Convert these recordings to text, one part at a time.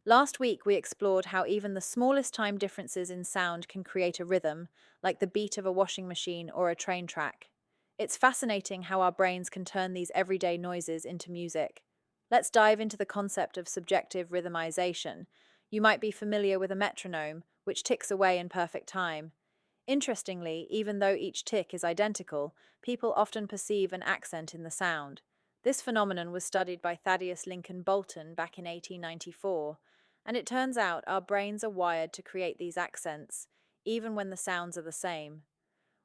Last week, we explored how even the smallest time differences in sound can create a rhythm, like the beat of a washing machine or a train track. It's fascinating how our brains can turn these everyday noises into music. Let's dive into the concept of subjective rhythmization. You might be familiar with a metronome, which ticks away in perfect time. Interestingly, even though each tick is identical, people often perceive an accent in the sound. This phenomenon was studied by Thaddeus Lincoln Bolton back in 1894, and it turns out our brains are wired to create these accents, even when the sounds are the same.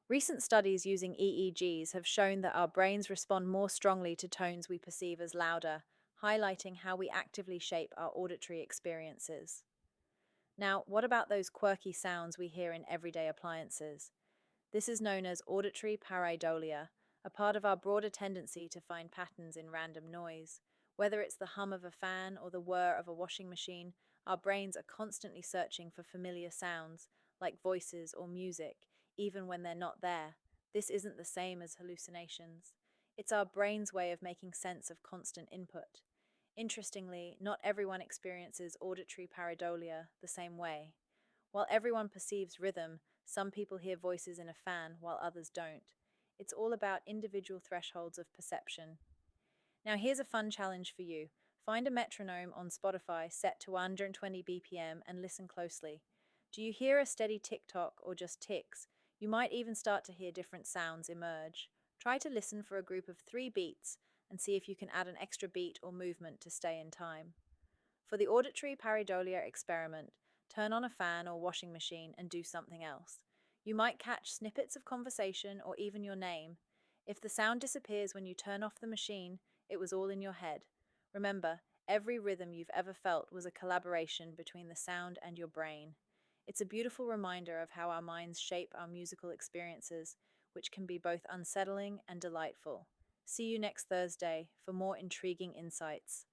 Recent studies using EEGs have shown that our brains respond more strongly to tones we perceive as louder, highlighting how we actively shape our auditory experiences. Now, what about those quirky sounds we hear in everyday appliances? This is known as auditory pareidolia, a part of our broader tendency to find patterns in random noise. Whether it's the hum of a fan or the whir of a washing machine, our brains are constantly searching for familiar sounds, like voices or music, even when they're not there. This isn't the same as hallucinations. It's our brain's way of making sense of constant input. Interestingly, not everyone experiences auditory pareidolia the same way. While everyone perceives rhythm, some people hear voices in a fan while others don't. It's all about individual thresholds of perception. Now, here's a fun challenge for you. Find a metronome on Spotify set to 120 BPM and listen closely. Do you hear a steady tick tock or just ticks? You might even start to hear different sounds emerge. Try to listen for a group of 3 beats and see if you can add an extra beat or movement to stay in time. For the auditory pareidolia experiment, turn on a fan or washing machine and do something else. You might catch snippets of conversation or even your name. If the sound disappears when you turn off the machine, it was all in your head. Remember, every rhythm you've ever felt was a collaboration between the sound and your brain. It's a beautiful reminder of how our minds shape our musical experiences, which can be both unsettling and delightful. See you next Thursday for more intriguing insights.